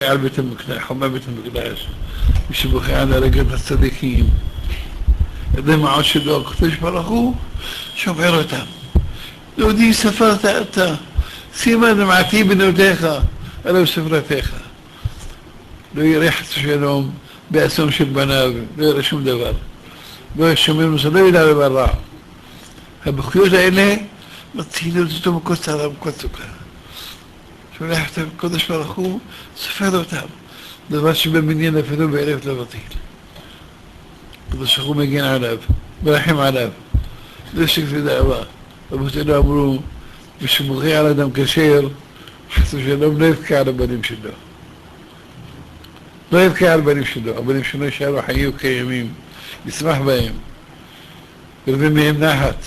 על בית המקדש, חומה בית המקדש, מי שבוכה על הרגת הצדיקים, ידי מעוז שלו, הקדוש ברוך הוא שומר אותם. יהודי ספרת אתה, שימה דמעתי בנותיך, עליו ספרתך. לא יראה חס ושלום באסון של בניו, לא יראה שום דבר. לא ישמר מוסר, לא ידע דבר רע. הבכויות האלה מצילות אותו מקוץ הרע, מקוץ סוכר. שולח אותם הקדוש ברוך הוא, סופר אותם. דבר שבמניין אפילו באלף לא בטיל. הקדוש ברוך הוא מגן עליו, מרחם עליו. לא שקר דאבה. רבותינו אמרו, מי שבוכה על אדם כשר, חס ושלום לא יבכה על הבנים שלו. לא יבכה על הבנים שלו. הבנים שלו יישארו חיים וקיימים, ישמח בהם. ירווה מהם נחת.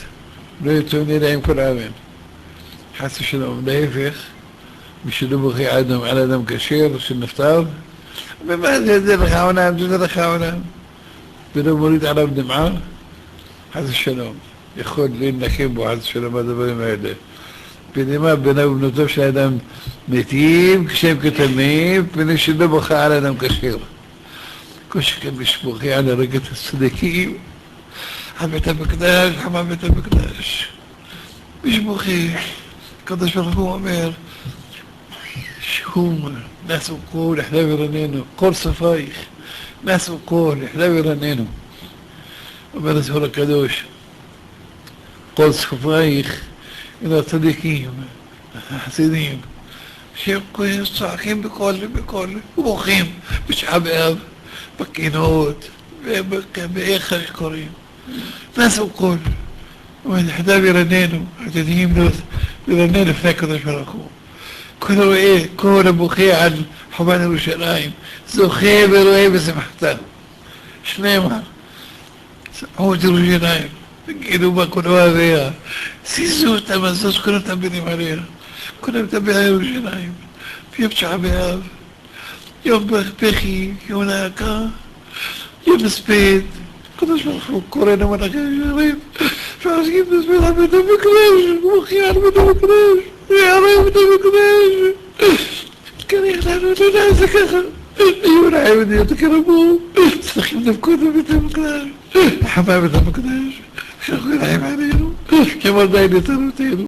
לא יצאו נראים כל אבן. חס ושלום, להפך, מי שלא בוכה על אדם כשר שנפטר, ומה זה לך עולם, זה לך עולם. ולא מוריד עליו דמעה, חס ושלום. יכול להנחם בו חס ושלום הדברים האלה. בנמה בניו ובנותיו של האדם מתים כשהם קטנים, פני שלא בוכה על אדם כשר. כל שכן בוכה על הרגת הצדיקים, על בית המקדש, חמה בית המקדש. מי שבוכה, הקדוש ברוך הוא אומר, שהוא נעשו כל יחלה ורננו, כל סופייך, נעשו כל יחלה ורננו. אומר הזהור הקדוש, כל סופייך, אלה הצדיקים, החסידים, שהם צועקים בקול ובוכים בשעה באב, בקינות, באיך שקוראים. נעשו כל, ונחדה ורננו, עתידיים לרננו לפני הקדוש ברוך הוא. כל רואה, כל הבוכה על חומת ירושלים, זוכה ורואה בשמחתה. שנאמר, חומת ירושלים, תגידו בה כל אוהביה, סיזו אותם, אז כולם תבינים עליה, כולם תבינים על ירושלים, ביום תשעה באב, יום בכי, יום נעקה, יום הספד, קדוש ברוך הוא קוראנו מלאכים ישרים, שעוסקים בספד על בית המקדש, מוכיח על בית המקדש, יערב בית המקדש, תקריח לנו, אתה יודע, זה ככה, יהיו רעי ודיות הקרבו, צריכים דבקות בבית המקדש, חמה בית המקדש, שאנחנו רעים עלינו, כמו די נתנותינו.